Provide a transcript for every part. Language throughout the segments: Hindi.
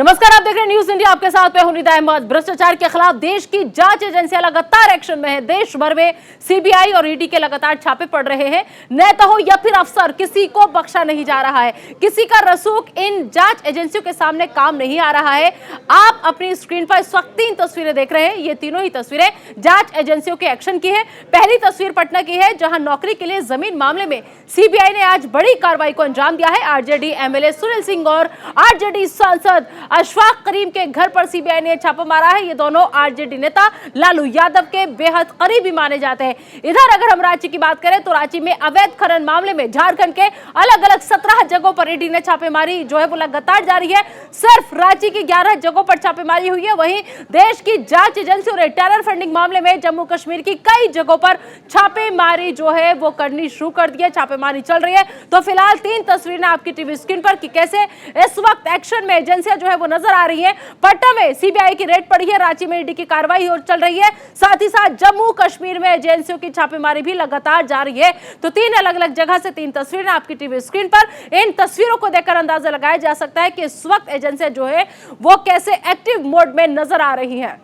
नमस्कार, आप देख रहे हैं न्यूज इंडिया। आपके साथ मैं हूं निदा अहमद। भ्रष्टाचार के खिलाफ देश की जांच एजेंसियां लगातार एक्शन में है। देश भर में सीबीआई और ईडी के लगातार छापे पड़ रहे हैं। नेता हो या फिर अफसर, किसी को बख्शा नहीं जा रहा है। किसी का रसूख इन जांच एजेंसियों के सामने काम नहीं आ रहा है। आप अपनी स्क्रीन पर इस वक्त 3 तस्वीरें देख रहे हैं। ये तीनों ही तस्वीरें जांच एजेंसियों के एक्शन की है। पहली तस्वीर पटना की है, जहां नौकरी के लिए जमीन मामले में सीबीआई ने आज बड़ी कार्रवाई को अंजाम दिया है। आरजेडी एमएलए सुनील सिंह और आरजेडी सांसद अशफाक करीम के घर पर सीबीआई ने छापा मारा है। ये दोनों आरजेडी नेता लालू यादव के बेहद करीबी माने जाते हैं। इधर अगर हम रांची की बात करें तो रांची में अवैध खनन मामले में झारखंड के अलग अलग 17 जगहों पर ईडी ने छापेमारी जो है वो लगातार जारी है। सिर्फ रांची की 11 जगहों पर छापेमारी हुई है। वहीं देश की जांच एजेंसियों ने टेरर फंडिंग मामले में जम्मू कश्मीर की कई जगहों पर छापेमारी जो है वो करनी शुरू कर दी है। छापेमारी चल रही है। तो फिलहाल 3 तस्वीरें आपकी टीवी स्क्रीन पर कि कैसे इस वक्त एक्शन में एजेंसियां जो है वो नजर आ रही है। पटना में सीबीआई की रेड पड़ी है, रांची में ईडी की कार्रवाई चल रही है, साथ ही साथ जम्मू कश्मीर में एजेंसियों की छापेमारी भी लगातार जारी है। तो 3 अलग अलग जगह से 3 तस्वीरें आपकी टीवी स्क्रीन पर। इन तस्वीरों को देखकर अंदाजा लगाया जा सकता है कि इस वक्त एजेंसियां जो है वो कैसे एक्टिव मोड में नजर आ रही हैं।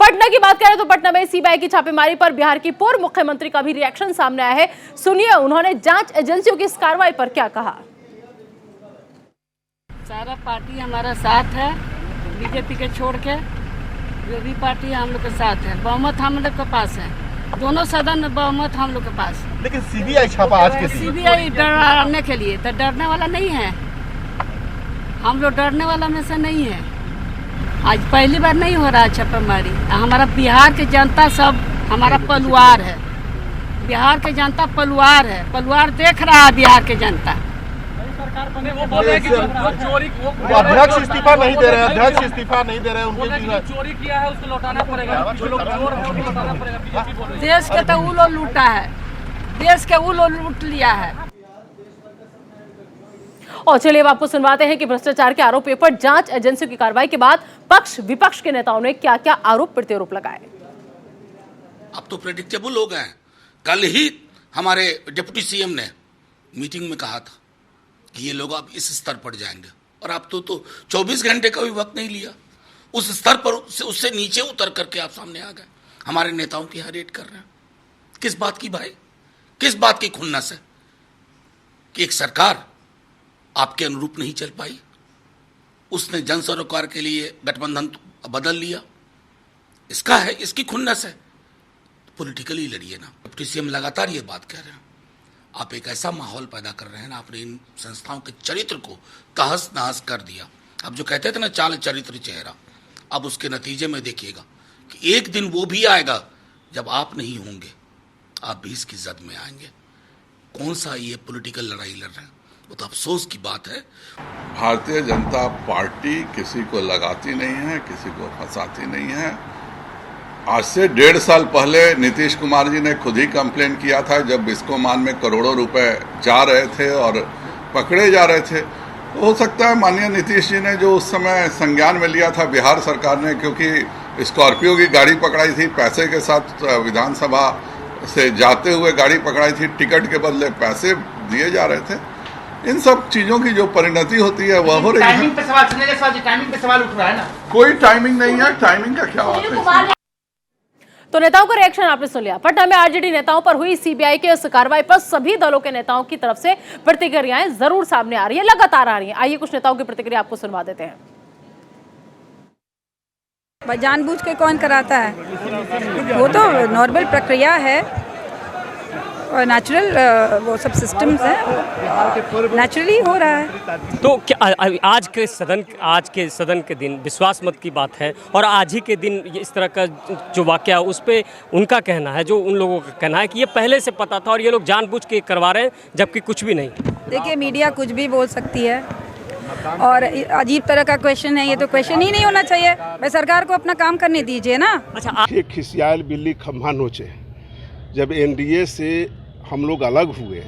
पटना की बात करें तो पटना में सीबीआई की छापेमारी पर बिहार की पूर्व मुख्यमंत्री का भी रिएक्शन सामने आया है। सुनिए उन्होंने जांच एजेंसियों की इस कार्रवाई पर क्या कहा। सारा पार्टी हमारा साथ है, बीजेपी के छोड़ के जो भी पार्टी हम लोग के साथ है। बहुमत हम लोग के पास है, दोनों सदन में बहुमत हम लोग के पास। लेकिन सीबीआई छापा आज के सीबीआई डराने के लिए तो डरने वाला नहीं है। हम लोग डरने वाला में से नहीं है। आज पहली बार नहीं हो रहा है छापेमारी। हमारा बिहार की जनता सब हमारा पलवार है। बिहार की जनता पलवार है, पलवार देख रहा है बिहार की जनता। अध्यक्ष इस्तीफा नहीं दे रहे, अध्यक्ष इस्तीफा नहीं दे रहे, उनके चोरी किया है उसको लौटाना पड़ेगा। जो लोग चोर हैं उनको लौटाना पड़ेगा। देश के तो वो लोग लूटा है, देश के वो लोग लूट लिया है। और चलिए अब आपको सुनवाते हैं कि भ्रष्टाचार के आरोपों पर जांच एजेंसियों की कार्रवाई के बाद पक्ष विपक्ष के नेताओं ने क्या क्या आरोप प्रत्यारोप लगाए। अब तो प्रेडिक्टेबल हो गए। कल ही हमारे डिप्टी सीएम ने मीटिंग में कहा था कि ये लोग अब इस स्तर पर जाएंगे, और आप तो 24 घंटे का भी वक्त नहीं लिया। उस स्तर पर उससे नीचे उतर करके आप सामने आ गए। हमारे नेताओं की यहाँ रेड कर रहे हैं। किस बात की भाई, किस बात की खुन्नस है कि एक सरकार आपके अनुरूप नहीं चल पाई, उसने जन सरोकार के लिए गठबंधन बदल लिया, इसका है, इसकी खुन्नस है। पॉलिटिकली लड़िए ना। डिप्टी सीएम लगातार ये बात कह रहे हैं। आप एक ऐसा माहौल पैदा कर रहे हैं ना, आपने इन संस्थाओं के चरित्र को तहस नहस कर दिया। अब जो कहते थे ना चाल चरित्र चेहरा, अब उसके नतीजे में देखिएगा कि एक दिन वो भी आएगा जब आप नहीं होंगे, आप भी इसकी जद में आएंगे। कौन सा ये पॉलिटिकल लड़ाई लड़ रहे हैं, वो तो अफसोस की बात है। भारतीय जनता पार्टी किसी को लगाती नहीं है, किसी को फंसाती नहीं है। आज से 1.5 साल पहले नीतीश कुमार जी ने खुद ही कंप्लेन किया था, जब बिस्कोमान में करोड़ों रुपए जा रहे थे और पकड़े जा रहे थे। तो हो सकता है माननीय नीतीश जी ने जो उस समय संज्ञान में लिया था बिहार सरकार ने, क्योंकि स्कॉर्पियो की गाड़ी पकड़ाई थी, पैसे के साथ विधानसभा से जाते हुए गाड़ी पकड़ाई थी, टिकट के बदले पैसे दिए जा रहे थे। इन सब चीजों की जो परिणति होती है वह हो रही है। टाइमिंग पे सवाल उठ रहा है ना। कोई टाइमिंग नहीं है, टाइमिंग का क्या बात है। तो नेताओं का रिएक्शन आपने सुन लिया। पटना में आरजेडी नेताओं पर हुई सीबीआई के इस कार्रवाई पर सभी दलों के नेताओं की तरफ से प्रतिक्रियाएं जरूर सामने आ रही है, लगातार आ रही है। आइए कुछ नेताओं की प्रतिक्रिया आपको सुनवा देते हैं। जानबूझ के कौन कराता है, वो तो नॉर्मल प्रक्रिया है और नेचुरल वो सब सिस्टम्स हैं, नेचुरली हो रहा है। तो क्या आज के सदन के दिन विश्वास मत की बात है, और आज ही के दिन इस तरह का जो वाकया है उस पर उनका कहना है, जो उन लोगों का कहना है कि ये पहले से पता था और ये लोग जानबूझ के करवा रहे हैं, जबकि कुछ भी नहीं। देखिए मीडिया कुछ भी बोल सकती है और अजीब तरह का क्वेश्चन है, ये तो क्वेश्चन ही नहीं होना चाहिए। भाई सरकार को अपना काम करने दीजिए ना। अच्छा, खिसियाल बिल्ली खम्भा नोचे। जब एनडीए से हम लोग अलग हुए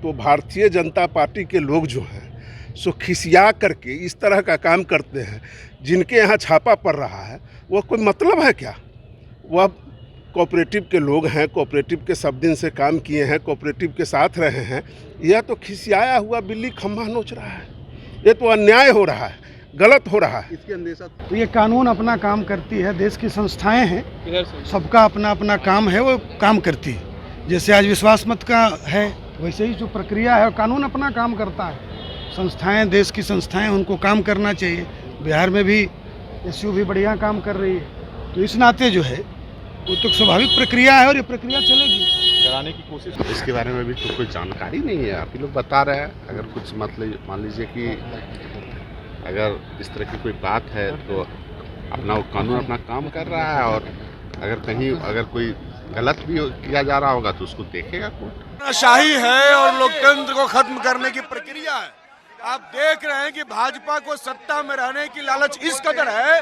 तो भारतीय जनता पार्टी के लोग जो हैं सो खिसिया करके इस तरह का काम करते हैं। जिनके यहाँ छापा पड़ रहा है वो कोई मतलब है क्या? वह कोऑपरेटिव के लोग हैं, कोऑपरेटिव के सब दिन से काम किए हैं, कोऑपरेटिव के साथ रहे हैं। यह तो खिसियाया हुआ बिल्ली खम्भा नोच रहा है। ये तो अन्याय हो रहा है, गलत हो रहा है। इसके अंदेशा तो ये कानून अपना काम करती है, देश की संस्थाएं हैं, सबका अपना अपना काम है, वो काम करती है। जैसे आज विश्वास मत का है, वैसे ही जो प्रक्रिया है कानून अपना काम करता है। संस्थाएं, देश की संस्थाएं, उनको काम करना चाहिए। बिहार में भी एसयू भी बढ़िया काम कर रही है, तो इस नाते जो है वो तो स्वाभाविक प्रक्रिया है और ये प्रक्रिया चलेगी। कराने की कोशिश। इसके बारे में भी तो कोई जानकारी नहीं है, आप ही लोग बता रहे हैं। अगर कुछ मतलब मान लीजिए कि अगर इस तरह की कोई बात है तो अपना वो कानून अपना काम कर रहा है, और अगर कहीं अगर कोई गलत भी किया जा रहा होगा तो उसको देखेगा कोर्ट। शाही है और लोकतंत्र को खत्म करने की प्रक्रिया है। आप देख रहे हैं कि भाजपा को सत्ता में रहने की लालच इस कदर है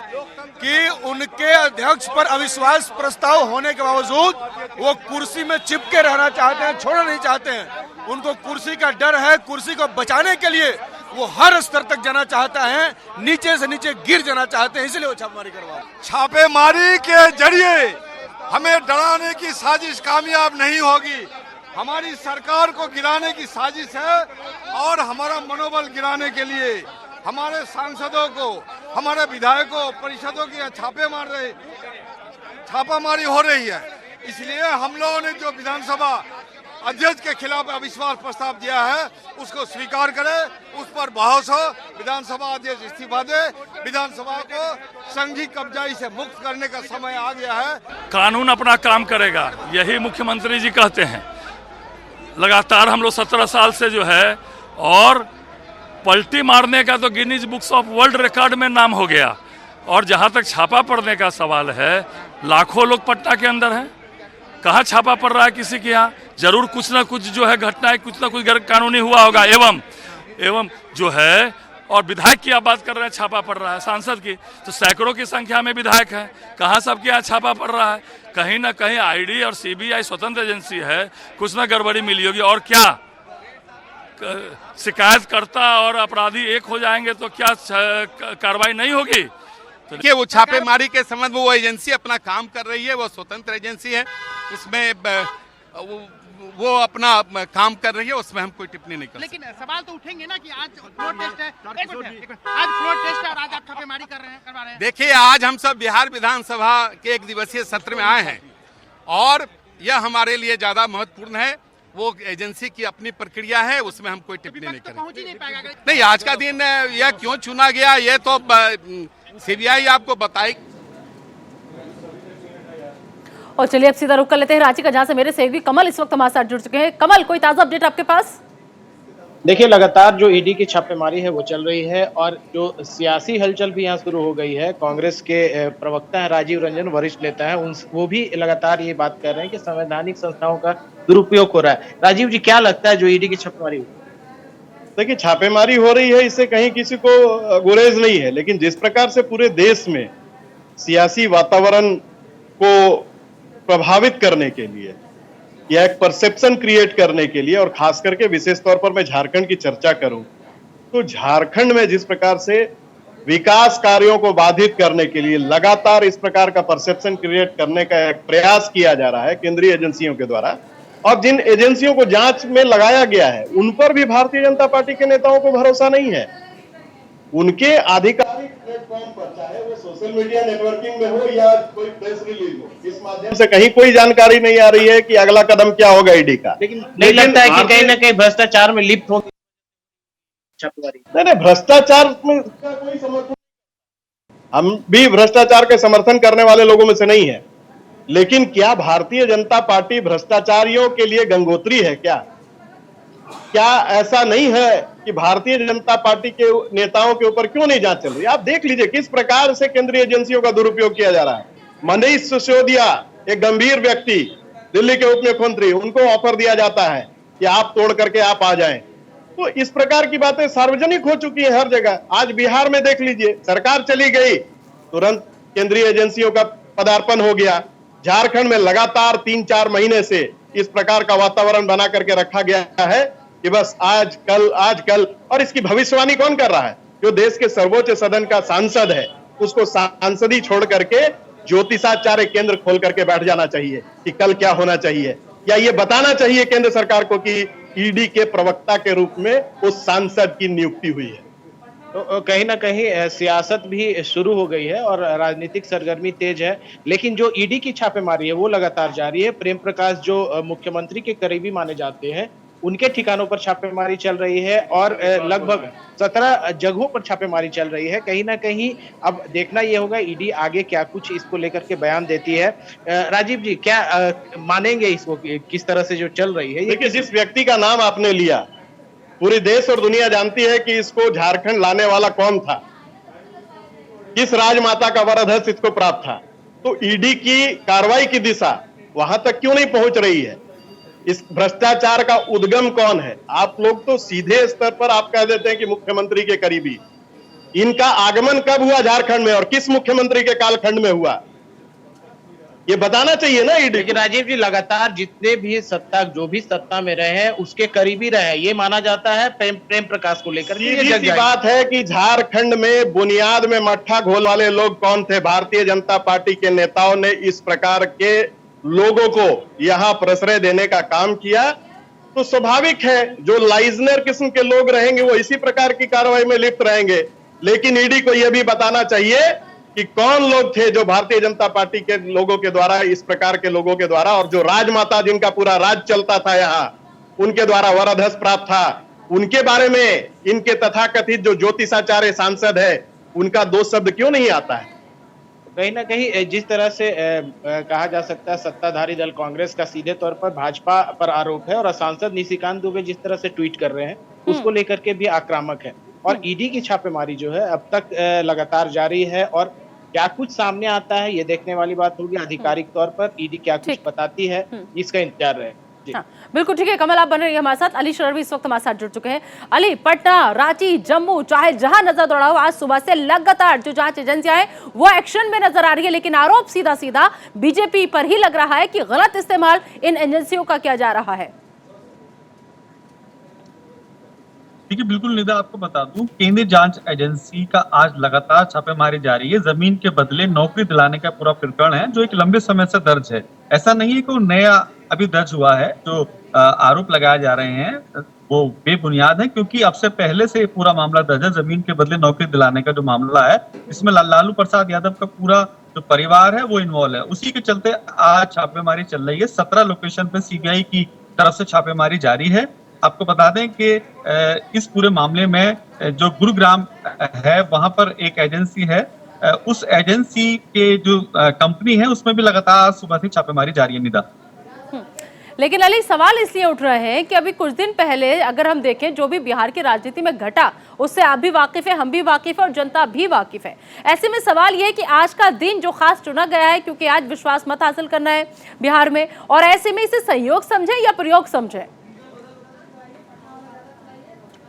कि उनके अध्यक्ष पर अविश्वास प्रस्ताव होने के बावजूद वो कुर्सी में चिपके रहना चाहते हैं, छोड़ना नहीं चाहते हैं। उनको कुर्सी का डर है। कुर्सी को बचाने के लिए वो हर स्तर तक जाना चाहता है, नीचे से नीचे गिर जाना चाहते हैं, इसलिए वो छापेमारी करवा। छापेमारी के जरिए हमें डराने की साजिश कामयाब नहीं होगी। हमारी सरकार को गिराने की साजिश है और हमारा मनोबल गिराने के लिए हमारे सांसदों को, हमारे विधायकों, परिषदों की छापामारी हो रही है। इसलिए हम लोगों ने जो विधानसभा अध्यक्ष के खिलाफ अविश्वास प्रस्ताव दिया है उसको स्वीकार करे, उस पर बहस हो, विधानसभा अध्यक्ष इस्तीफा दे, विधानसभा को संघी कब्जाई से मुक्त करने का समय आ गया है। कानून अपना काम करेगा, यही मुख्यमंत्री जी कहते हैं। लगातार हम लोग 17 साल से जो है, और पलटी मारने का तो Guinness books of world record में नाम हो गया। और जहां तक छापा पड़ने का सवाल है, लाखों लोग पटना के अंदर हैं, कहाँ छापा पड़ रहा है किसी के यहाँ? जरूर कुछ ना कुछ जो है घटनाएं, कुछ ना कुछ गैर कानूनी हुआ होगा। एवं जो है, और विधायक की आप बात कर रहे हैं, छापा पड़ रहा है सांसद की, तो सैकड़ों की संख्या में विधायक हैं, कहाँ सबके यहाँ छापा पड़ रहा है? कहीं ना कहीं ईडी और सीबीआई स्वतंत्र एजेंसी है, कुछ ना गड़बड़ी मिली होगी। और क्या शिकायतकर्ता और अपराधी एक हो जाएंगे तो क्या कार्रवाई नहीं होगी? तो देखिए, वो छापेमारी के संबंध में वो एजेंसी अपना काम कर रही है, वो स्वतंत्र एजेंसी है, उसमें वो अपना काम कर रही है, उसमें हम कोई टिप्पणी नहीं कर सकते। लेकिन सवाल तो उठेंगे ना कि आज फ्लोर टेस्ट है, आज फ्लोर टेस्ट है और आज आप छापेमारी करवा रहे हैं। देखिए, आज हम सब बिहार विधानसभा के 1 दिवसीय सत्र में आए हैं और यह हमारे लिए ज्यादा महत्वपूर्ण है। वो एजेंसी की अपनी प्रक्रिया है, उसमें हम कोई टिप्पणी नहीं करेंगे। पहुंच ही नहीं पाएगा। नहीं, आज का दिन यह क्यों चुना गया, ये तो सीबीआई आपको बताएगी। और चलिए अब सीधा रुक कर लेते हैं रांची का, जहां से मेरे सहयोगी कमल इस वक्त हमारे साथ जुड़ चुके हैं। कमल, कोई ताजा अपडेट आपके पास? देखिए, लगातार जो ईडी की छापेमारी है वो चल रही है और जो सियासी हलचल भी यहाँ शुरू हो गई है। कांग्रेस के प्रवक्ता है राजीव रंजन, वरिष्ठ नेता है, वो भी लगातार ये बात कर रहे हैं कि संवैधानिक संस्थाओं का दुरुपयोग हो रहा है। राजीव जी, क्या लगता है जो ईडी की छापेमारी हुई? देखिए, छापेमारी हो रही है, इससे कहीं किसी को गुरेज नहीं है, लेकिन जिस प्रकार से पूरे देश में सियासी वातावरण को प्रभावित करने के लिए या एक परसेप्शन क्रिएट करने के लिए, और खास करके विशेष तौर पर मैं झारखंड की चर्चा करूं तो झारखंड में जिस प्रकार से विकास कार्यों को बाधित करने के लिए लगातार इस प्रकार का परसेप्शन क्रिएट करने का एक प्रयास किया जा रहा है केंद्रीय एजेंसियों के द्वारा, और जिन एजेंसियों को जांच में लगाया गया है उन पर भी भारतीय जनता पार्टी के नेताओं को भरोसा नहीं है। उनके आधिकारिक प्लेटफॉर्म पर, चाहे वो सोशल मीडिया नेटवर्किंग में हो या कोई प्रेस रिलीज हो, इस माध्यम से कहीं कोई जानकारी नहीं आ रही है कि अगला कदम क्या होगा ईडी का। लेकिन नहीं लगता है कि कहीं ना कहीं भ्रष्टाचार में लिप्त होगी छापेमारी? नहीं, भ्रष्टाचार में कोई समर्थन, हम भी भ्रष्टाचार के समर्थन करने वाले लोगों में से नहीं है, लेकिन क्या भारतीय जनता पार्टी भ्रष्टाचारियों के लिए गंगोत्री है? क्या ऐसा नहीं है कि भारतीय जनता पार्टी के नेताओं के ऊपर क्यों नहीं जांच चल रही? आप देख लीजिए किस प्रकार से केंद्रीय एजेंसियों का दुरुपयोग किया जा रहा है। मनीष सिसोदिया, एक गंभीर व्यक्ति, दिल्ली के उप मुख्यमंत्री, उनको ऑफर दिया जाता है कि आप तोड़ करके आप आ जाएं। तो इस प्रकार की बातें सार्वजनिक हो चुकी है हर जगह। आज बिहार में देख लीजिए, सरकार चली गई, तुरंत केंद्रीय एजेंसियों का पदार्पण हो गया। झारखंड में लगातार 3-4 महीने से इस प्रकार का वातावरण बना करके रखा गया है कि बस आज कल, और इसकी भविष्यवाणी कौन कर रहा है? जो देश के सर्वोच्च सदन का सांसद है, उसको सांसदी छोड़ करके ज्योतिषाचार्य केंद्र खोल करके बैठ जाना चाहिए कि कल क्या होना चाहिए, या ये बताना चाहिए केंद्र सरकार को कि ईडी के प्रवक्ता के रूप में उस सांसद की नियुक्ति हुई है। तो कहीं ना कहीं सियासत भी शुरू हो गई है और राजनीतिक सरगर्मी तेज है, लेकिन जो ईडी की छापेमारी है वो लगातार जारी है। प्रेम प्रकाश जो मुख्यमंत्री के करीबी माने जाते हैं, उनके ठिकानों पर छापेमारी चल रही है और लगभग 17 जगहों पर छापेमारी चल रही है। कहीं ना कहीं अब देखना ये होगा ईडी आगे क्या कुछ इसको लेकर के बयान देती है। राजीव जी, क्या मानेंगे इसको, किस तरह से जो चल रही है? देखिए, जिस व्यक्ति का नाम आपने लिया, पूरी देश और दुनिया जानती है कि इसको झारखंड लाने वाला कौन था, किस राजमाता का वरदहस्त इसको प्राप्त था। तो ईडी की कार्रवाई की दिशा वहां तक क्यों नहीं पहुंच रही है? इस भ्रष्टाचार का उद्गम कौन है? आप लोग तो सीधे स्तर पर आप कह देते हैं कि मुख्यमंत्री के करीबी। इनका आगमन कब हुआ झारखंड में और किस मुख्यमंत्री के कालखंड में हुआ, ये बताना चाहिए ना ईडी। लेकिन राजीव जी, लगातार जितने भी जो भी सत्ता में रहे हैं उसके करीबी रहे हैं, ये माना जाता है प्रेम प्रकाश को लेकर। सीधी सी बात है कि झारखंड में बुनियाद में मट्ठा घोल वाले लोग कौन थे? भारतीय जनता पार्टी के नेताओं ने इस प्रकार के लोगों को यहां प्रश्रय देने का काम किया। तो स्वाभाविक है जो लाइजनर किस्म के लोग रहेंगे वो इसी प्रकार की कार्रवाई में लिप्त रहेंगे। लेकिन ईडी को यह भी बताना चाहिए कि कौन लोग थे जो भारतीय जनता पार्टी के लोगों के द्वारा, इस प्रकार के लोगों के द्वारा, और जो राजमाता जिनका पूरा राज चलता था यहाँ, उनके द्वारा वरदहस्त प्राप्त था, उनके बारे में इनके तथाकथित जो ज्योतिषाचार्य सांसद है उनका दो शब्द क्यों नहीं आता है? कहीं ना कहीं जिस तरह से कहा जा सकता है सत्ताधारी दल कांग्रेस का सीधे तौर पर भाजपा पर आरोप है और सांसद निशिकांत दुबे जिस तरह से ट्वीट कर रहे हैं उसको लेकर के भी आक्रामक है। और ईडी की छापेमारी जो है अब तक लगातार जारी है और क्या कुछ सामने आता है ये देखने वाली बात होगी। आधिकारिक तौर पर ईडी क्या कुछ बताती है, इसका इंतजार रहे। हाँ, बिल्कुल ठीक है। कमल, आप बने रहिए हमारे साथ। अली शरवी इस वक्त हमारे साथ जुड़ चुके हैं। अली, पटना, रांची, जम्मू, चाहे जहां नजर दौड़ाओ, आज सुबह से लगातार जो जांच एजेंसियां हैं वो एक्शन में नजर आ रही है, लेकिन आरोप सीधा सीधा बीजेपी पर ही लग रहा है कि गलत इस्तेमाल इन एजेंसियों का किया जा रहा है। देखिए, बिल्कुल निदा, आपको बता दूं, केंद्रीय जांच एजेंसी का आज लगातार छापेमारी जारी है। जमीन के बदले नौकरी दिलाने का पूरा प्रकरण है जो एक लंबे समय से दर्ज है। ऐसा नहीं है कि वो नया अभी दर्ज हुआ है। जो आरोप लगाए जा रहे हैं वो बेबुनियाद है, क्योंकि अब से पहले से पूरा मामला दर्ज है। जमीन के बदले नौकरी दिलाने का जो मामला है, इसमें लालू प्रसाद यादव का पूरा जो परिवार है वो इन्वॉल्व है। उसी के चलते आज छापेमारी चल रही है। 17 लोकेशन पे सीबीआई की तरफ से छापेमारी जारी है। आपको बता दें कि इस पूरे मामले में जो गुरुग्राम है वहां पर एक एजेंसी है, उस एजेंसी के जो कंपनी है उसमें भी लगातार सुबह से छापेमारी जारी है। निदा, लेकिन अली, सवाल इसलिए उठ रहे हैं कि अभी कुछ दिन पहले अगर हम देखें जो भी बिहार की राजनीति में घटा उससे आप भी वाकिफ है, हम भी वाकिफ है और जनता भी वाकिफ है। ऐसे में सवाल यह है कि आज का दिन जो खास चुना गया है क्योंकि आज विश्वास मत हासिल करना है बिहार में, और ऐसे में इसे संयोग समझे या प्रयोग समझे?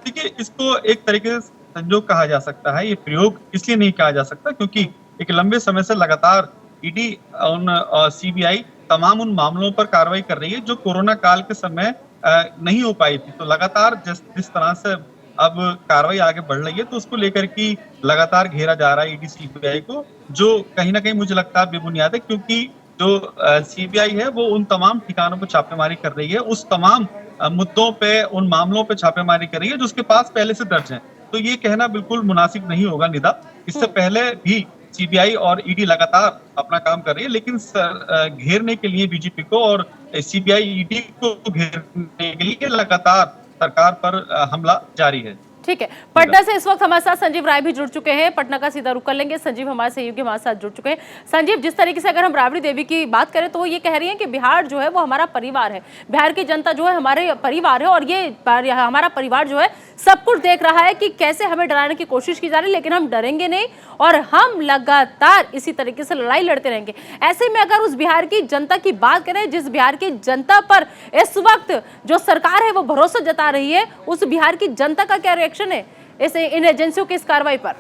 देखिए, इसको एक तरीके से संयोग कहा जा सकता है। ये प्रयोग इसलिए नहीं कहा जा सकता क्योंकि एक लंबे समय से लगातार ईडी और सीबीआई तमाम उन मामलों पर कार्रवाई कर रही है जो कोरोना काल के समय नहीं हो पाई थी। तो लगातार जिस तरह से अब कार्रवाई आगे बढ़ रही है तो उसको लेकर के लगातार घेरा जा रहा है ईडी सीबीआई को, जो कहीं ना कहीं मुझे लगता है बेबुनियाद है, क्योंकि जो सीबीआई है वो उन तमाम ठिकानों पर छापेमारी कर रही है, उस तमाम मुद्दों पे, उन मामलों पे छापेमारी कर रही है जो उसके पास पहले से दर्ज है। तो ये कहना बिल्कुल मुनासिब नहीं होगा निदा। इससे पहले भी सीबीआई और ईडी लगातार अपना काम कर रही है, लेकिन घेरने के लिए बीजेपी को और सीबीआई ईडी को घेरने के लिए लगातार सरकार पर हमला जारी है। ठीक है, पटना से इस वक्त हमारे साथ संजीव राय भी जुड़ चुके हैं। पटना का सीधा रुख कर लेंगे। संजीव हमारे सहयोगी हमारे साथ जुड़ चुके हैं। संजीव, जिस तरीके से अगर हम राबड़ी देवी की बात करें तो वो ये कह रही हैं कि बिहार जो है वो हमारा परिवार है, बिहार की जनता जो है हमारे परिवार है, और ये हमारा परिवार जो है सब कुछ देख रहा है कि कैसे हमें डराने की कोशिश की जा रही है, लेकिन हम डरेंगे नहीं और हम लगातार इसी तरीके से लड़ाई लड़ते रहेंगे। ऐसे में अगर उस बिहार की जनता की बात करें, जिस बिहार की जनता पर इस वक्त जो सरकार है वो भरोसा जता रही है, उस बिहार की जनता का क्या रिएक्शन है इन एजेंसियों की इस कार्रवाई पर?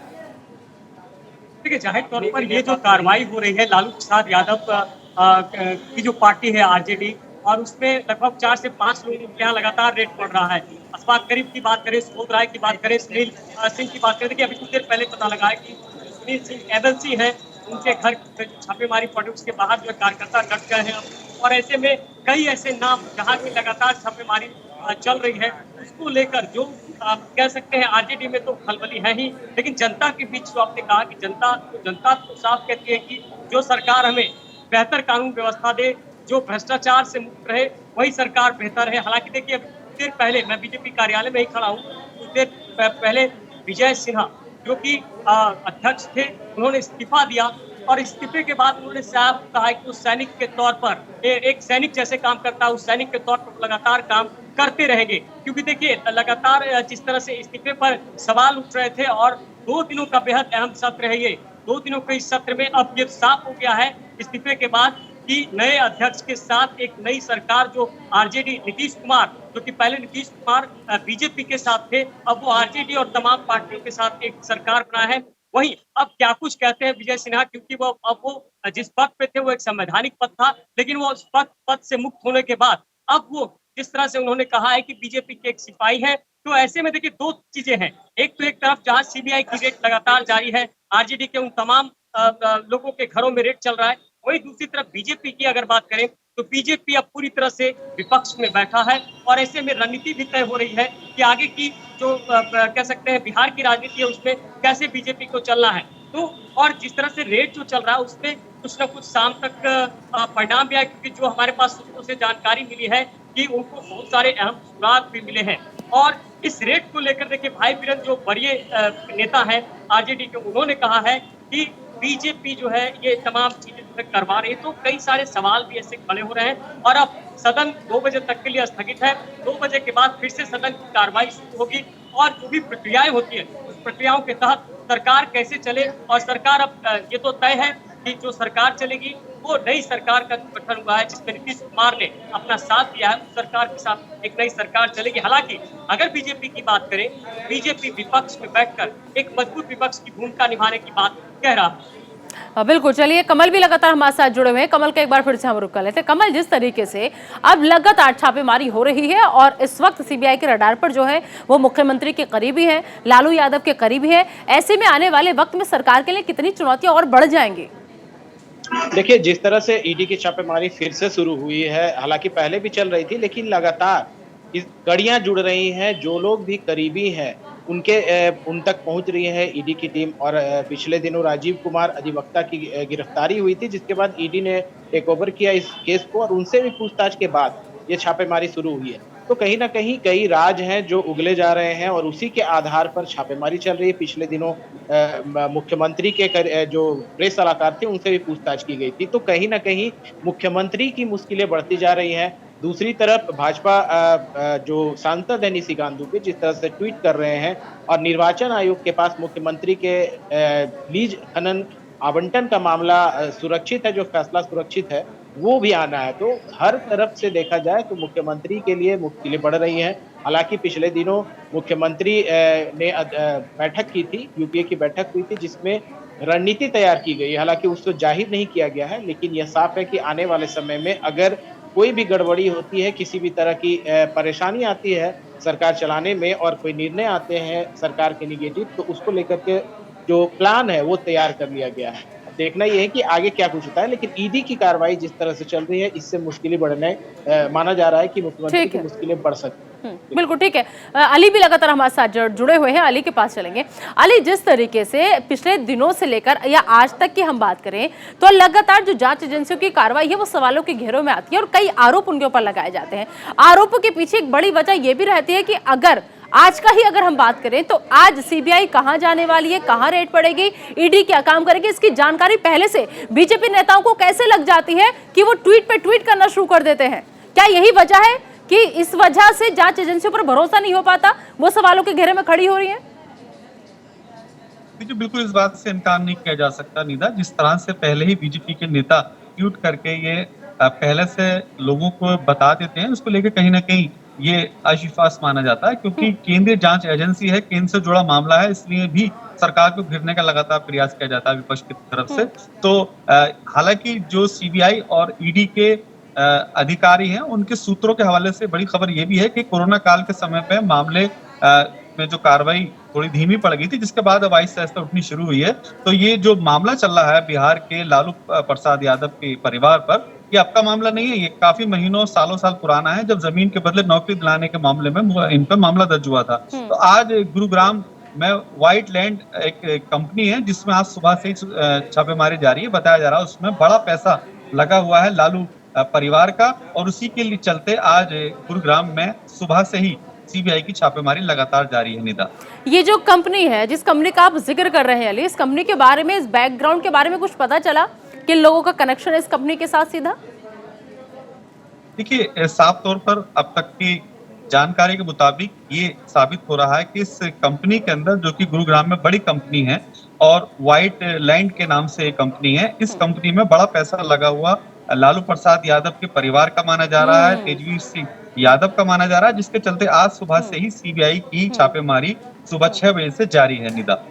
देखिए, जाहिर तौर पर ये जो कार्रवाई हो रही है लालू प्रसाद यादव की जो पार्टी है आरजेडी, और उसमें लगभग 4 से 5 लोगों के यहाँ लगातार रेड पड़ रहा है। अशफाक गरीब की बात करें, सुबोध राय की बात करें, सुनील सिंह की बात करें, देखिए अभी कुछ देर पहले पता लगा है कि सुनील सिंह एमएलसी है उनके घर पे जो छापेमारी पड़ी उसके बाहर जो कार्यकर्ता डट गए हैं और ऐसे में कई ऐसे नाम जहाँ की लगातार छापेमारी चल रही है उसको लेकर जो कह सकते हैं आरजेडी में तो खलबली है ही, लेकिन जनता के बीच जो आपने कहा कि जनता तो साफ कहती है कि जो सरकार हमें बेहतर कानून व्यवस्था दे, जो भ्रष्टाचार से मुक्त रहे, वही सरकार बेहतर है। हालांकि देखिए कुछ देर पहले मैं बीजेपी कार्यालय में ही खड़ा हूँ, कुछ देर पहले विजय सिन्हा जो कि अध्यक्ष थे उन्होंने इस्तीफा दिया और इस्तीफे के बाद उन्होंने साफ कहा कि उस सैनिक के तौर पर एक सैनिक जैसे काम करता है उस सैनिक के तौर पर लगातार काम करते रहेंगे, क्योंकि देखिए लगातार जिस तरह से इस्तीफे पर सवाल उठ रहे थे और 2 दिनों का बेहद अहम सत्र है ये, 2 दिनों के इस सत्र में अब ये साफ हो गया है इस्तीफे के बाद कि नए अध्यक्ष के साथ एक नई सरकार जो आरजेडी नीतीश कुमार जो कि पहले नीतीश कुमार बीजेपी के साथ थे, अब वो आरजेडी और तमाम पार्टियों के साथ एक सरकार बना है। वहीं अब क्या कुछ कहते हैं विजय सिन्हा, क्योंकि वो जिस पद पे थे वो एक संवैधानिक पद था, लेकिन वो उस पद से मुक्त होने के बाद अब वो जिस तरह से उन्होंने कहा है कि बीजेपी के एक सिपाही है, तो ऐसे में देखिए 2 चीजें हैं। एक तरफ जहां सीबीआई की रेड लगातार जारी है, आरजेडी के उन तमाम लोगों के घरों में रेड चल रहा है, वहीं दूसरी तरफ बीजेपी की अगर बात करें तो बीजेपी अब पूरी तरह से विपक्ष में बैठा है और ऐसे में रणनीति भी तय हो रही है कि आगे की जो कह सकते हैं बिहार की राजनीति है उसमें कैसे बीजेपी को चलना है। तो और जिस तरह से रेड जो चल रहा है उसमें कुछ न कुछ शाम तक परिणाम भी आए, क्योंकि जो हमारे पास सूत्रों से जानकारी मिली है कि उनको बहुत सारे अहम सुराग भी मिले हैं। और इस रेड को लेकर देखिए भाई बीरन जो वरीय नेता है आरजेडी के, उन्होंने कहा है कि बीजेपी जो है ये तमाम चीजें करवा रही है, तो कई सारे सवाल भी ऐसे खड़े हो रहे हैं और अब सदन 2 बजे तक के लिए स्थगित है। 2 बजे के बाद फिर से सदन की कार्रवाई शुरू होगी और जो भी प्रक्रियाएं होती है उस प्रक्रियाओं के तहत सरकार कैसे चले, और सरकार अब ये तो तय है कि जो सरकार चलेगी वो नई सरकार का गठन हुआ है जिसमें नीतीश कुमार ने अपना साथ दिया है, उस सरकार के साथ एक नई सरकार चलेगी। हालांकि अगर बीजेपी की बात करें, बीजेपी विपक्ष में बैठकर एक मजबूत विपक्ष की भूमिका निभाने की बात कह रहा है। बिल्कुल, चलिए कमल भी लगातार हमारे साथ जुड़े हुए हैं। कमल का एक बार फिर से हम रुक कर लेते हैं। कमल, जिस तरीके से अब लगातार छापेमारी हो रही है और इस वक्त सीबीआई के रडार पर जो है वो मुख्यमंत्री के करीबी है, लालू यादव के करीबी है, ऐसे में आने वाले वक्त में सरकार के लिए कितनी चुनौतियां और बढ़ जाएंगी? देखिए, जिस तरह से ईडी की छापेमारी फिर से शुरू हुई है, हालांकि पहले भी चल रही थी, लेकिन लगातार इस कड़ियां जुड़ रही हैं। जो लोग भी करीबी हैं उन तक पहुंच रही है ईडी की टीम। और पिछले दिनों राजीव कुमार अधिवक्ता की गिरफ्तारी हुई थी, जिसके बाद ईडी ने टेक ओवर किया इस केस को और उनसे भी पूछताछ के बाद ये छापेमारी शुरू हुई है। तो कहीं ना कहीं कई राज हैं जो उगले जा रहे हैं और उसी के आधार पर छापेमारी चल रही है। पिछले दिनों मुख्यमंत्री के जो प्रेस सलाहकार थे उनसे भी पूछताछ की गई थी। तो कहीं ना कहीं मुख्यमंत्री की मुश्किलें बढ़ती जा रही हैं। दूसरी तरफ भाजपा जो सांसद है निशी गांधी जिस तरह से ट्वीट कर रहे हैं और निर्वाचन आयोग के पास मुख्यमंत्री के लीज खनन आवंटन का मामला सुरक्षित है, जो फैसला सुरक्षित है वो भी आना है। तो हर तरफ से देखा जाए तो मुख्यमंत्री के लिए मुश्किलें बढ़ रही हैं। हालांकि पिछले दिनों मुख्यमंत्री ने बैठक की थी, यूपीए की बैठक हुई थी जिसमें रणनीति तैयार की गई। हालांकि उसको जाहिर नहीं किया गया है, लेकिन यह साफ है कि आने वाले समय में अगर कोई भी गड़बड़ी होती है, किसी भी तरह की परेशानी आती है सरकार चलाने में और कोई निर्णय आते हैं सरकार के निगेटिव, तो उसको लेकर के जो प्लान है वो तैयार कर लिया गया है। देखना ये है कि आगे क्या कुछ होता है, लेकिन ईडी की कार्रवाई जिस तरह से चल रही है इससे मुश्किलें बढ़ने माना जा रहा है कि मुख्यमंत्री की मुश्किलें बढ़ सकती हैं। बिल्कुल ठीक है। अली भी लगातार हमारे साथ जुड़े हुए हैं, अली के पास चलेंगे। अली, जिस तरीके से पिछले दिनों से लेकर या आज तक की हम बात करें तो लगातार जो जांच एजेंसियों की कार्रवाई है वो सवालों के घेरों में आती है और कई आरोप उनके ऊपर लगाए जाते हैं। आरोपों के पीछे एक बड़ी वजह यह भी रहती है कि अगर आज का ही अगर हम बात करें तो आज सीबीआई कहां जाने वाली है, कहां रेड पड़ेगी, ईडी क्या काम करेगी, इसकी जानकारी पहले से बीजेपी नेताओं को कैसे लग जाती है कि वो ट्वीट पे ट्वीट करना शुरू कर देते हैं। क्या यही वजह है कि इस वजह से जांच एजेंसियों पर भरोसा नहीं हो पाता, वो सवालों के घेरे में खड़ी हो रही है? बिल्कुल इस बात से इनकार नहीं किया जा सकता निदा, जिस तरह से पहले ही बीजेपी के नेता ट्वीट करके ये पहले से लोगों को बता देते हैं, उसको लेकर कहीं ना कहीं ये अविश्वास माना जाता है, क्योंकि केंद्रीय जांच एजेंसी है, केंद्र से जुड़ा मामला है, इसलिए भी सरकार को घेरने का लगातार प्रयास किया जाता है विपक्ष की तरफ से। तो हालांकि जो सीबीआई और ईडी के अधिकारी हैं उनके सूत्रों के हवाले से बड़ी खबर ये भी है कि कोरोना काल के समय पे मामले में जो कार्रवाई थोड़ी धीमी पड़ गई थी, जिसके बाद अब आहिस्ता आहिस्ता उठनी शुरू हुई है। तो ये जो मामला चल रहा है बिहार के लालू प्रसाद यादव के परिवार पर, ये आपका मामला नहीं है, ये काफी महीनों सालों साल पुराना है, जब जमीन के बदले नौकरी दिलाने के मामले में इन पर मामला दर्ज हुआ था। तो आज गुरुग्राम में व्हाइट लैंड एक कंपनी है जिसमें आज सुबह से ही छापेमारी जारी है। बताया जा रहा है उसमें बड़ा पैसा लगा हुआ है लालू परिवार का, और उसी के लिए चलते आज गुरुग्राम में सुबह से ही सीबीआई की छापेमारी लगातार जारी है। निदा, ये जो कंपनी है, जिस कंपनी का आप जिक्र कर रहे हैं अली, इस कंपनी के बारे में, इस बैकग्राउंड के बारे में कुछ पता चला? किन लोगों का कनेक्शन है इस कंपनी के साथ सीधा? देखिए, साफ तौर पर अब तक की जानकारी के मुताबिक ये साबित हो रहा है कि इस कंपनी के अंदर, जो कि गुरुग्राम में बड़ी कंपनी है और व्हाइट लैंड के नाम से एक कंपनी है, इस कंपनी में बड़ा पैसा लगा हुआ लालू प्रसाद यादव के परिवार का माना जा रहा है, तेजवीर सिंह यादव का माना जा रहा है, जिसके चलते आज सुबह से ही सीबीआई की छापेमारी सुबह 6 बजे से जारी है। निदा,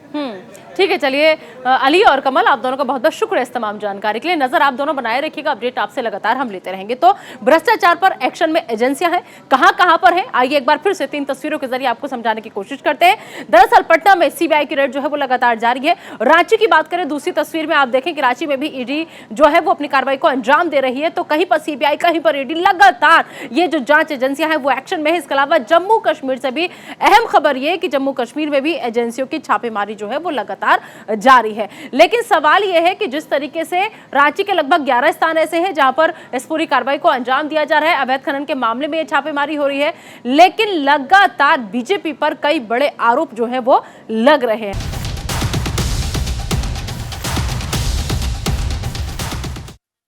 ठीक है, चलिए अली और कमल, आप दोनों का बहुत बहुत शुक्र है इस तमाम जानकारी के लिए। नजर आप दोनों बनाए रखिएगा, अपडेट आपसे लगातार हम लेते रहेंगे। तो भ्रष्टाचार पर एक्शन में एजेंसियां हैं, कहां पर हैं, आइए एक बार फिर से 3 तस्वीरों के जरिए आपको समझाने की कोशिश करते हैं। दरअसल पटना में सीबीआई की रेड जो है वो लगातार जारी है। रांची की बात करें, दूसरी तस्वीर में आप देखें कि रांची में भी ईडी जो है वो अपनी कार्रवाई को अंजाम दे रही है। तो कहीं पर सीबीआई, कहीं पर ईडी, लगातार ये जो जांच एजेंसियां हैं वो एक्शन में है। इसके अलावा जम्मू कश्मीर से भी अहम खबर ये कि जम्मू कश्मीर में भी एजेंसियों की छापेमारी जो है वो लगातार जारी है। लेकिन सवाल यह है कि जिस तरीके से रांची के लगभग 11 स्थान ऐसे हैं जहां पर इस पूरी कार्रवाई को अंजाम दिया जा रहा है, अवैध खनन के मामले में यह छापेमारी हो रही है, लेकिन लगातार बीजेपी पर कई बड़े आरोप जो है वो लग रहे हैं।